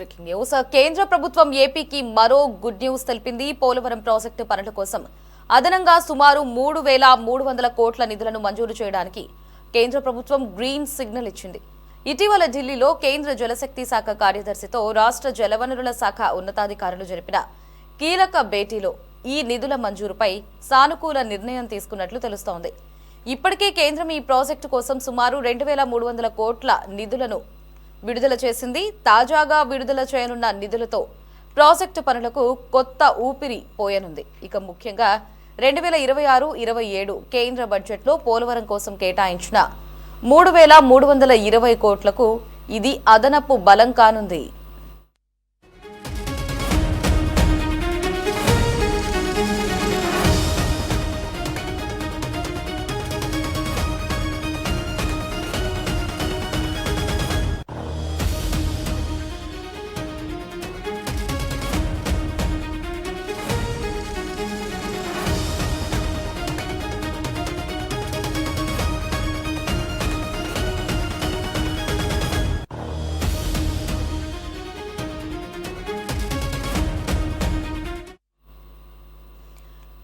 Breaking news. కేంద్ర ప్రభుత్వం ఏపీకి మరో గుడ్ న్యూస్ తెలిపింది. పోలవరం ప్రాజెక్టు పనుల కోసం అదనంగా సుమారు 3,300 కోట్ల నిధులను మంజూరు చేయడానికి కేంద్ర ప్రభుత్వం గ్రీన్ సిగ్నల్ ఇచ్చింది. ఇటీవల ఢిల్లీలో కేంద్ర జలశక్తి శాఖ కార్యదర్శితో రాష్ట్ర జలవనరుల శాఖ ఉన్నతాధికారులు జరిపిన కీలక భేటీలో ఈ నిధుల మంజూరుపై సానుకూల నిర్ణయం తీసుకున్నట్లు తెలుస్తోంది. ఇప్పటికే కేంద్రం ఈ ప్రాజెక్టు కోసం సుమారు 2,300 కోట్ల నిధులను విడుదల చేసింది. తాజాగా విడుదల చేయనున్న నిధులతో ప్రాజెక్టు పనులకు కొత్త ఊపిరి పోయనుంది. ఇక ముఖ్యంగా 2026-27 కేంద్ర బడ్జెట్లో పోలవరం కోసం కేటాయించిన 3,320 కోట్లకు ఇది అదనపు బలం కానుంది.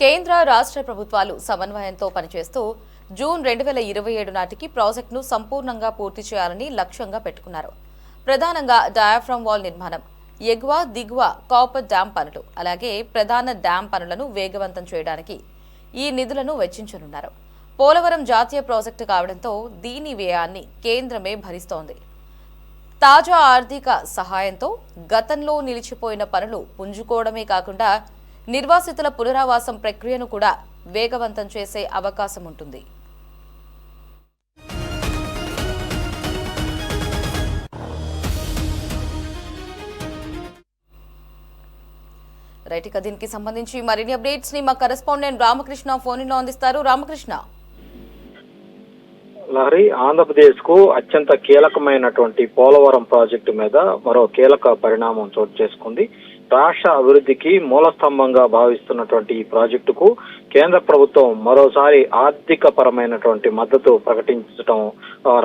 కేంద్ర రాష్ట్ర ప్రభుత్వాలు సమన్వయంతో పనిచేస్తూ జూన్ 2027 నాటికి ప్రాజెక్టును సంపూర్ణంగా పూర్తి చేయాలని లక్ష్యంగా పెట్టుకున్నారు. ప్రధానంగా డయాఫ్రామ్ వాల్ నిర్మాణం, ఎగువ దిగువ కాపర్ డ్యాం పనులు, అలాగే ప్రధాన డ్యాం పనులను వేగవంతం చేయడానికి ఈ నిధులను వెచ్చించనున్నారు. పోలవరం జాతీయ ప్రాజెక్టు కావడంతో దీని వ్యయాన్ని కేంద్రమే భరిస్తోంది. తాజా ఆర్థిక సహాయంతో గతంలో నిలిచిపోయిన పనులు పుంజుకోవడమే కాకుండా నిర్వాసితుల పునరావాసం ప్రక్రియను కూడా వేగవంతం చేసే అవకాశం ఉంటుంది. రైట్, ఇక దీనికి సంబంధించి మరిన్ని అప్డేట్స్ ని మా కరెస్పాండెంట్ రామకృష్ణ ఫోన్ లో అందిస్తారు. రామకృష్ణ. లహరి, ఆంధ్రప్రదేశ్ కు అత్యంత కీలకమైనటువంటి పోలవరం ప్రాజెక్టు మీద మరో కీలక పరిణామం చోటు చేసుకుంది. రాష్ట్ర అభివృద్ధికి మూలస్తంభంగా భావిస్తున్నటువంటి ఈ ప్రాజెక్టుకు కేంద్ర ప్రభుత్వం మరోసారి ఆర్థిక పరమైనటువంటి మద్దతు ప్రకటించడం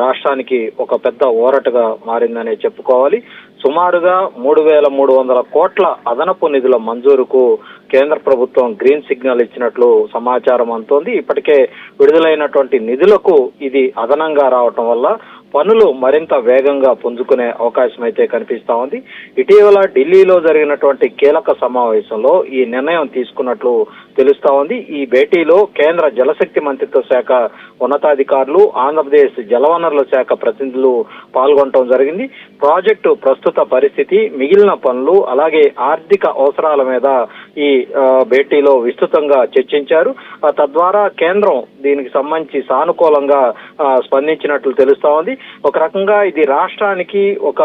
రాష్ట్రానికి ఒక పెద్ద ఊరటగా మారిందనే చెప్పుకోవాలి. సుమారుగా 3,300 కోట్ల అదనపు నిధుల మంజూరుకు కేంద్ర ప్రభుత్వం గ్రీన్ సిగ్నల్ ఇచ్చినట్లు సమాచారం అందుతోంది. ఇప్పటికే విడుదలైనటువంటి నిధులకు ఇది అదనంగా రావటం వల్ల పనులు మరింత వేగంగా పుంజుకునే అవకాశం అయితే కనిపిస్తా ఉంది. ఇటీవల ఢిల్లీలో జరిగినటువంటి కీలక సమావేశంలో ఈ నిర్ణయం తీసుకున్నట్లు తెలుస్తా ఉంది. ఈ భేటీలో కేంద్ర జలశక్తి మంత్రిత్వ శాఖ ఉన్నతాధికారులు, ఆంధ్రప్రదేశ్ జలవనరుల శాఖ ప్రతినిధులు పాల్గొనడం జరిగింది. ప్రాజెక్టు ప్రస్తుత పరిస్థితి, మిగిలిన పనులు, అలాగే ఆర్థిక అవసరాల మీద ఈ భేటీలో విస్తృతంగా చర్చించారు. తద్వారా కేంద్రం దీనికి సంబంధించి సానుకూలంగా స్పందించినట్లు తెలుస్తా ఉంది. ఒక రకంగా ఇది రాష్ట్రానికి ఒక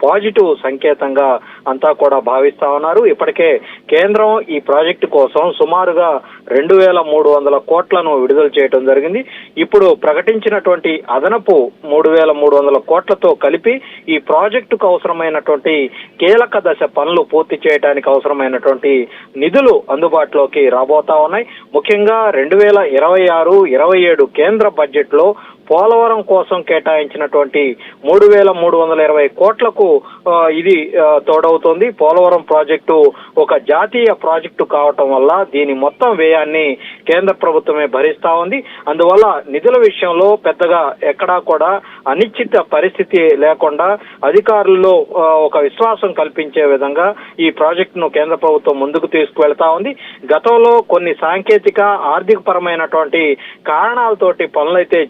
పాజిటివ్ సంకేతంగా అంతా కూడా భావిస్తా ఉన్నారు. ఇప్పటికే కేంద్రం ఈ ప్రాజెక్టు కోసం సుమారుగా 2,300 కోట్లను విడుదల చేయడం జరిగింది. ఇప్పుడు ప్రకటించినటువంటి అదనపు 3,300 కోట్లతో కలిపి ఈ ప్రాజెక్టుకు అవసరమైనటువంటి కీలక దశ పనులు పూర్తి చేయడానికి అవసరమైనటువంటి నిధులు అందుబాటులోకి రాబోతా ఉన్నాయి. ముఖ్యంగా 2026-27 కేంద్ర బడ్జెట్ లో పోలవరం కోసం కేటాయించినటువంటి 3,320 కోట్లకు ఇది తోడవుతోంది. పోలవరం ప్రాజెక్టు ఒక జాతీయ ప్రాజెక్టు కావటం వల్ల దీని మొత్తం వ్యయాన్ని కేంద్ర ప్రభుత్వమే భరిస్తా ఉంది. అందువల్ల నిధుల విషయంలో పెద్దగా ఎక్కడా కూడా అనిశ్చిత పరిస్థితి లేకుండా అధికారుల్లో ఒక విశ్వాసం కల్పించే విధంగా ఈ ప్రాజెక్టును కేంద్ర ప్రభుత్వం ముందుకు తీసుకువెళ్తా ఉంది. గతంలో కొన్ని సాంకేతిక ఆర్థిక పరమైనటువంటి కారణాలతోటి పనులైతే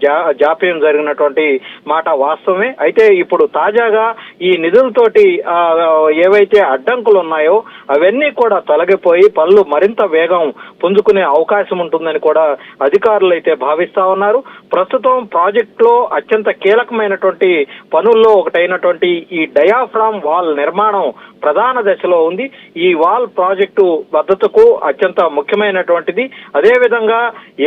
జాప్యం జరిగినటువంటి మాట వాస్తవమే. అయితే ఇప్పుడు తాజాగా ఈ నిధులతోటి ఏవైతే అడ్డంకులు ఉన్నాయో అవన్నీ కూడా తొలగిపోయి పనులు మరింత వేగం పుంజుకునే అవకాశం ఉంటుందని కూడా అధికారులు అయితే భావిస్తా ఉన్నారు. ప్రస్తుతం ప్రాజెక్టులో అత్యంత కీలకమైనటువంటి పనుల్లో ఒకటైనటువంటి ఈ డయాఫ్రామ్ వాల్ నిర్మాణం ప్రధాన దశలో ఉంది. ఈ వాల్ ప్రాజెక్టు భద్రతకు అత్యంత ముఖ్యమైనటువంటిది. అదేవిధంగా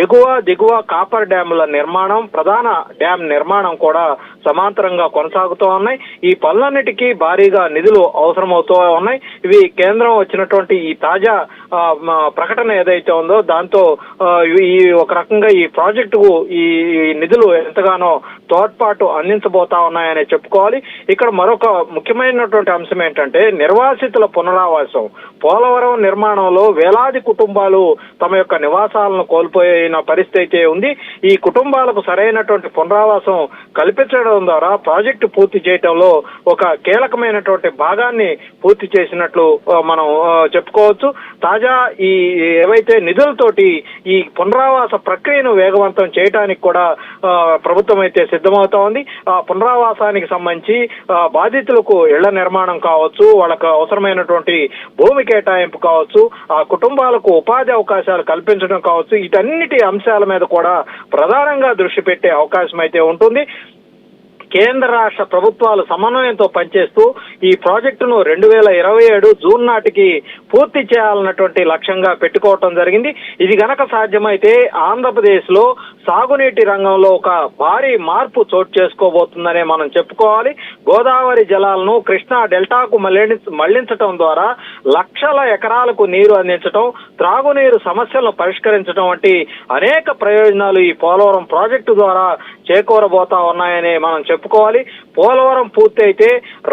ఎగువ దిగువ కాపర్ డ్యాముల నిర్మాణం, ప్రధాన ప్రధాన డ్యాం నిర్మాణం కూడా సమాంతరంగా కొనసాగుతూ ఉన్నాయి. ఈ పనులన్నిటికీ భారీగా నిధులు అవసరమవుతూ ఉన్నాయి. ఇవి కేంద్రం వచ్చినటువంటి ఈ తాజా ప్రకటన ఏదైతే ఉందో దాంతో ఈ ఒక రకంగా ఈ ప్రాజెక్టుకు ఈ నిధులు ఎంతగానో తోడ్పాటు అందించబోతా ఉన్నాయని చెప్పుకోవాలి. ఇక్కడ మరొక ముఖ్యమైనటువంటి అంశం ఏంటంటే నిర్వాసితుల పునరావాసం. పోలవరం నిర్మాణంలో వేలాది కుటుంబాలు తమ యొక్క నివాసాలను కోల్పోయిన పరిస్థితి అయితే ఉంది. ఈ కుటుంబాలకు సరైనటువంటి పునరావాసం కల్పించడం ద్వారా ప్రాజెక్టు పూర్తి చేయడంలో ఒక కీలకమైనటువంటి భాగాన్ని పూర్తి చేసినట్లు మనం చెప్పుకోవచ్చు. తాజా ఈ ఏవైతే నిధులతోటి ఈ పునరావాస ప్రక్రియను వేగవంతం చేయడానికి కూడా ప్రభుత్వం అయితే సిద్ధమవుతా ఉంది. ఆ పునరావాసానికి సంబంధించి బాధితులకు ఇళ్ల నిర్మాణం కావచ్చు, వాళ్ళకు అవసరమైనటువంటి భూమి కేటాయింపు కావచ్చు, ఆ కుటుంబాలకు ఉపాధి అవకాశాలు కల్పించడం కావచ్చు, వీటన్నిటి అంశాల మీద కూడా ప్రధానంగా దృష్టి పెట్టే అవకాశం అయితే ఉంటుంది. కేంద్ర రాష్ట్ర ప్రభుత్వాలు సమన్వయంతో పనిచేస్తూ ఈ ప్రాజెక్టును 2027 జూన్ నాటికి పూర్తి చేయాలన్నటువంటి లక్ష్యంగా పెట్టుకోవటం జరిగింది. ఇది గనక సాధ్యమైతే ఆంధ్రప్రదేశ్ లో సాగునీటి రంగంలో ఒక భారీ మార్పు చోటు చేసుకోబోతుందనే మనం చెప్పుకోవాలి. గోదావరి జలాలను కృష్ణా డెల్టాకు మళ్లించడం ద్వారా లక్షల ఎకరాలకు నీరు అందించడం, త్రాగునీరు సమస్యలను పరిష్కరించడం వంటి అనేక ప్రయోజనాలు ఈ పోలవరం ప్రాజెక్టు ద్వారా చేకూరబోతా ఉన్నాయని మనం చెప్పుకోవాలి. పోలవరం పూర్తయితే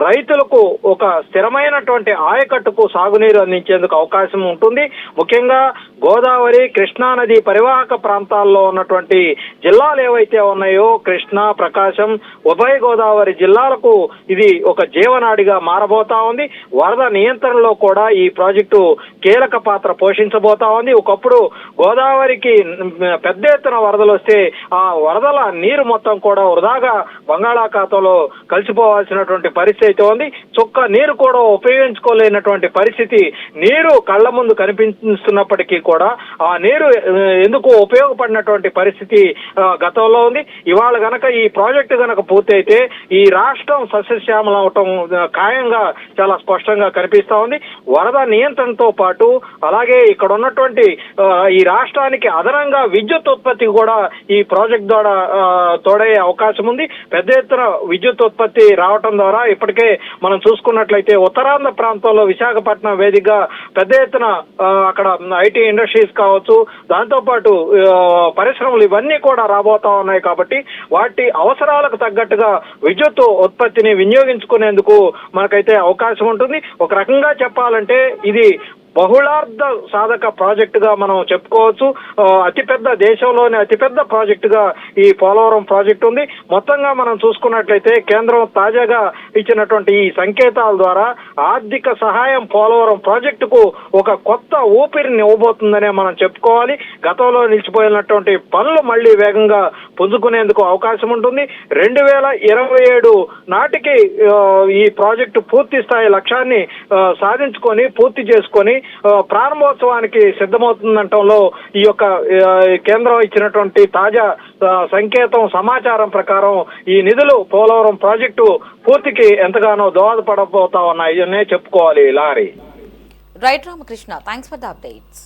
రైతులకు ఒక స్థిరమైనటువంటి ఆయకట్టుకు సాగునీరు అందించేందుకు అవకాశం ఉంటుంది. ముఖ్యంగా గోదావరి, కృష్ణా నది పరివాహక ప్రాంతాల్లో ఉన్నటువంటి జిల్లాలు ఏవైతే ఉన్నాయో కృష్ణా, ప్రకాశం, ఉభయ గోదావరి జిల్లాలకు ఇది ఒక జీవనాడిగా మారబోతా ఉంది. వరద నియంత్రణలో కూడా ఈ ప్రాజెక్టు కీలక పాత్ర పోషించబోతా ఉంది. ఒకప్పుడు గోదావరికి పెద్ద ఎత్తున వరదలు వస్తే ఆ వరదల నీరు మొత్తం కూడా వృధాగా బంగాళాఖాతంలో కలిసిపోవాల్సినటువంటి పరిస్థితి అయితే ఉంది. చుక్క నీరు కూడా ఉపయోగించుకోలేనటువంటి పరిస్థితి నీరు కళ్ల ముందు కనిపిస్తున్నప్పటికీ కూడా ఆ నీరు ఎందుకు ఉపయోగపడినటువంటి పరిస్థితి గతంలో ఉంది. ఇవాళ గనక ఈ ప్రాజెక్టు గనక పూర్తయితే ఈ రాష్ట్రం సస్యశ్యామలం అవటం ఖాయంగా చాలా స్పష్టంగా కనిపిస్తా ఉంది. వరద నియంత్రణతో పాటు అలాగే ఇక్కడ ఉన్నటువంటి ఈ రాష్ట్రానికి అదనంగా విద్యుత్ ఉత్పత్తి కూడా ఈ ప్రాజెక్ట్ ద్వారా తోడయ్యే అవకాశం ఉంది. పెద్ద ఎత్తున విద్యుత్ ఉత్పత్తి రావటం ద్వారా ఇప్పటికే మనం చూసుకున్నట్లయితే ఉత్తరాంధ్ర ప్రాంతంలో విశాఖపట్నం వేదికగా పెద్ద ఎత్తున అక్కడ ఐటీ ఇండస్ట్రీస్ కావచ్చు, దాంతో పాటు పరిశ్రమలు ఇవన్నీ కూడా రాబోతా ఉన్నాయి. కాబట్టి వాటి అవసరాలకు తగ్గట్టుగా విద్యుత్ ఉత్పత్తిని వినియోగించుకునేందుకు మనకైతే అవకాశం ఉంటుంది. ఒక రకంగా చెప్పాలంటే ఇది బహుళార్థ సాధక ప్రాజెక్టుగా మనం చెప్పుకోవచ్చు. అతిపెద్ద దేశంలోని అతిపెద్ద ప్రాజెక్టుగా ఈ పోలవరం ప్రాజెక్టు ఉంది. మొత్తంగా మనం చూసుకున్నట్లయితే కేంద్రం తాజాగా ఇచ్చినటువంటి ఈ సంకేతాల ద్వారా ఆర్థిక సహాయం పోలవరం ప్రాజెక్టుకు ఒక కొత్త ఊపిరిని ఇవ్వబోతుందనే మనం చెప్పుకోవాలి. గతంలో నిలిచిపోయినటువంటి పనులు మళ్లీ వేగంగా పుంజుకునేందుకు అవకాశం ఉంటుంది. 2027 నాటికి ఈ ప్రాజెక్టు పూర్తి స్థాయి లక్ష్యాన్ని సాధించుకొని పూర్తి చేసుకొని ప్రారంభోత్సవానికి సిద్ధమవుతుందంటంలో ఈ యొక్క కేంద్రం ఇచ్చినటువంటి తాజా సంకేతం సమాచారం ప్రకారం ఈ నిధులు పోలవరం ప్రాజెక్టు పూర్తికి ఎంతగానో దోహదపడబోతా ఉన్నాయనే చెప్పుకోవాలి. Lorry right Ramakrishna, thanks for the updates.